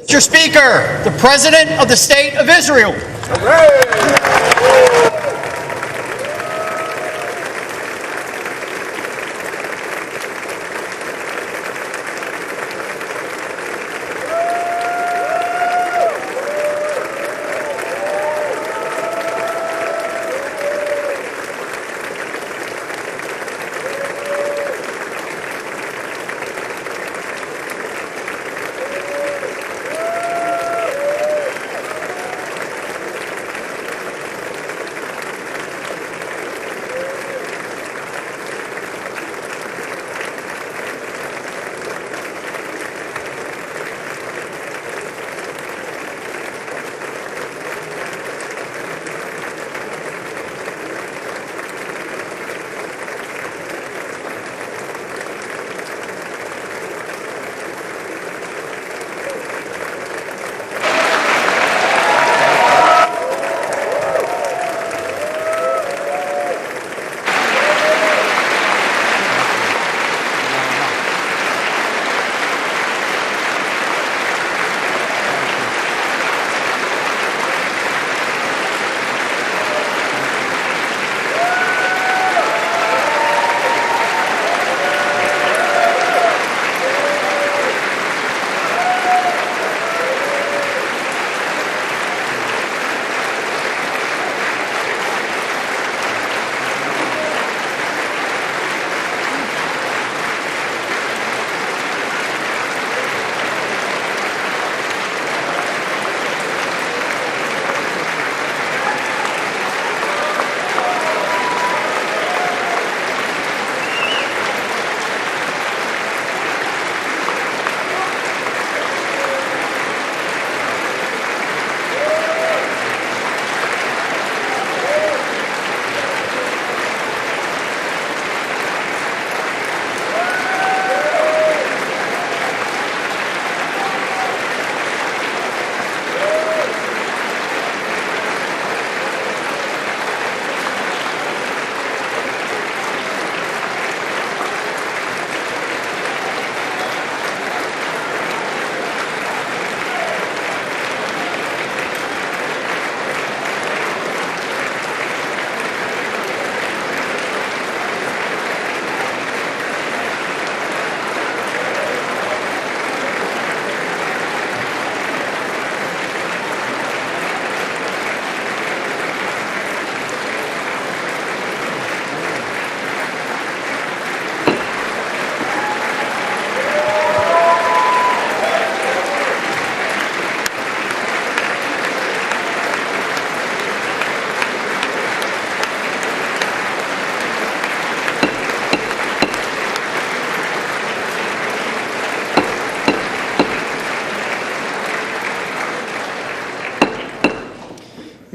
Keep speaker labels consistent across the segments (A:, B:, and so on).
A: Mr. Speaker, the President of the State of Israel.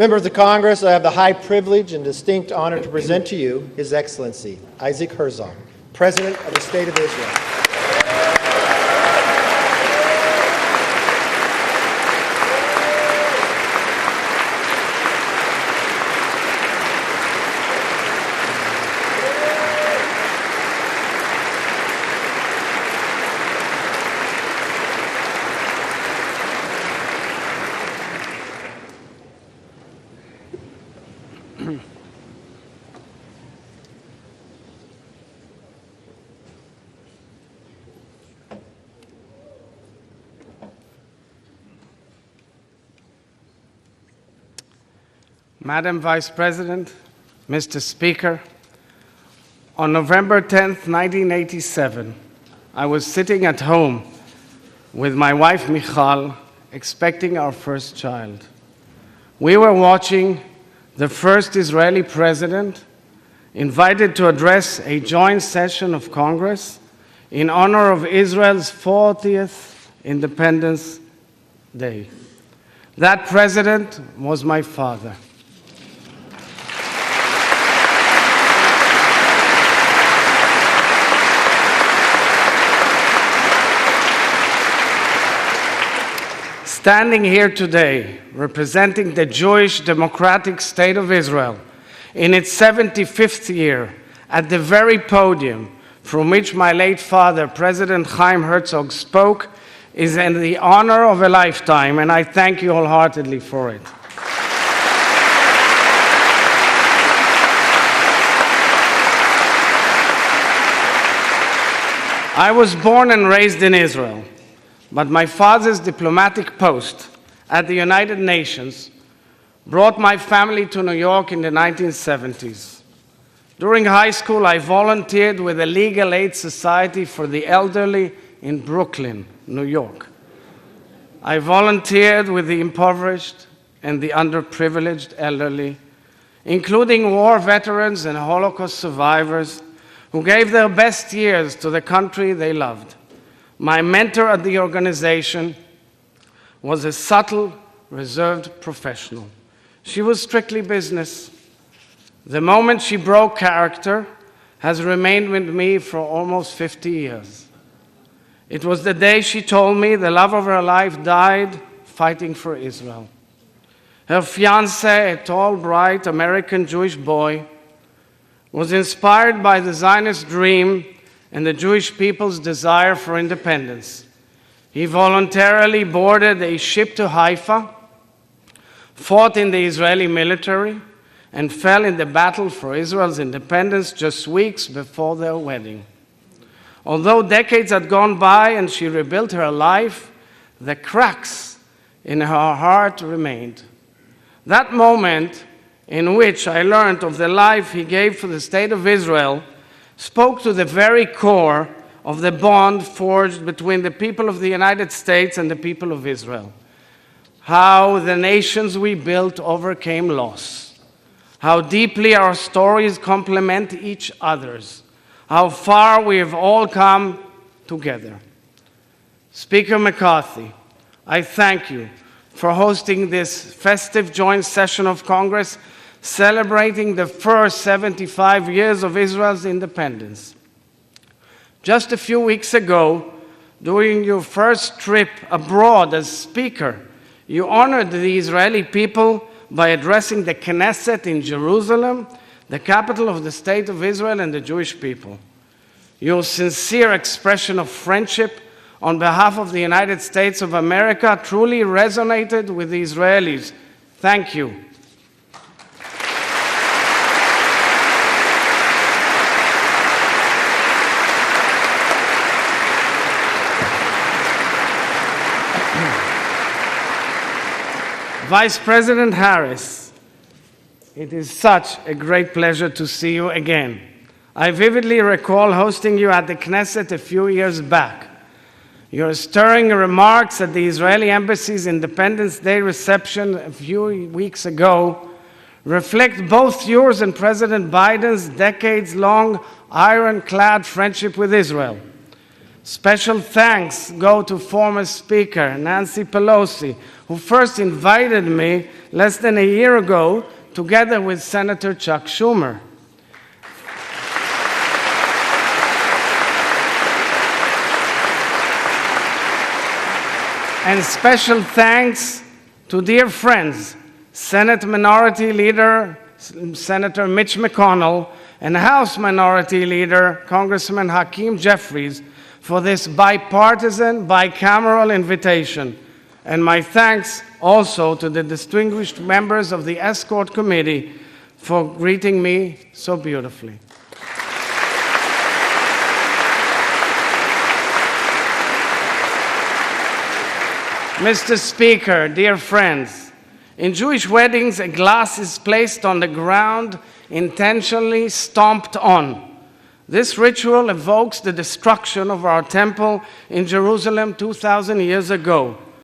B: Members of Congress, I have the high privilege and distinct honor to present to you His Excellency Isaac Herzog, President of the State of Israel.
C: Madam Vice President, Mr. Speaker, on November 10th, 1987, I was sitting at home with my wife, Michal, expecting our first child. We were watching the first Israeli president invited to address a joint session of Congress in honor of Israel's 40th Independence Day. That president was my father. Standing here today, representing the Jewish Democratic State of Israel in its 75th year, at the very podium from which my late father, President Chaim Herzog, spoke is the honor of a lifetime, and I thank you wholeheartedly for it. I was born and raised in Israel, but my father's diplomatic post at the United Nations brought my family to New York in the 1970s. During high school, I volunteered with the Legal Aid Society for the Elderly in Brooklyn, New York. I volunteered with the impoverished and the underprivileged elderly, including war veterans and Holocaust survivors who gave their best years to the country they loved. My mentor at the organization was a subtle, reserved professional. She was strictly business. The moment she broke character has remained with me for almost 50 years. It was the day she told me the love of her life died fighting for Israel. Her fiancé, a tall, bright American Jewish boy, was inspired by the Zionist dream and the Jewish people's desire for independence. He voluntarily boarded a ship to Haifa, fought in the Israeli military, and fell in the battle for Israel's independence just weeks before their wedding. Although decades had gone by and she rebuilt her life, the cracks in her heart remained. That moment in which I learned of the life he gave for the state of Israel spoke to the very core of the bond forged between the people of the United States and the people of Israel. How the nations we built overcame loss. How deeply our stories complement each other's. How far we have all come together. Speaker McCarthy, I thank you for hosting this festive joint session of Congress celebrating the first 75 years of Israel's independence. Just a few weeks ago, during your first trip abroad as Speaker, you honored the Israeli people by addressing the Knesset in Jerusalem, the capital of the State of Israel and the Jewish people. Your sincere expression of friendship on behalf of the United States of America truly resonated with the Israelis. Thank you. Vice President Harris, it is such a great pleasure to see you again. I vividly recall hosting you at the Knesset a few years back. Your stirring remarks at the Israeli Embassy's Independence Day reception a few weeks ago reflect both yours and President Biden's decades-long ironclad friendship with Israel. Special thanks go to former Speaker Nancy Pelosi, who first invited me less than a year ago, together with Senator Chuck Schumer. And special thanks to dear friends, Senate Minority Leader Senator Mitch McConnell and House Minority Leader Congressman Hakeem Jeffries for this bipartisan, bicameral invitation. And my thanks also to the distinguished members of the Escort Committee for greeting me so beautifully. Mr. Speaker, dear friends, in Jewish weddings, a glass is placed on the ground, intentionally stomped on. This ritual evokes the destruction of our temple in Jerusalem 2,000 years ago.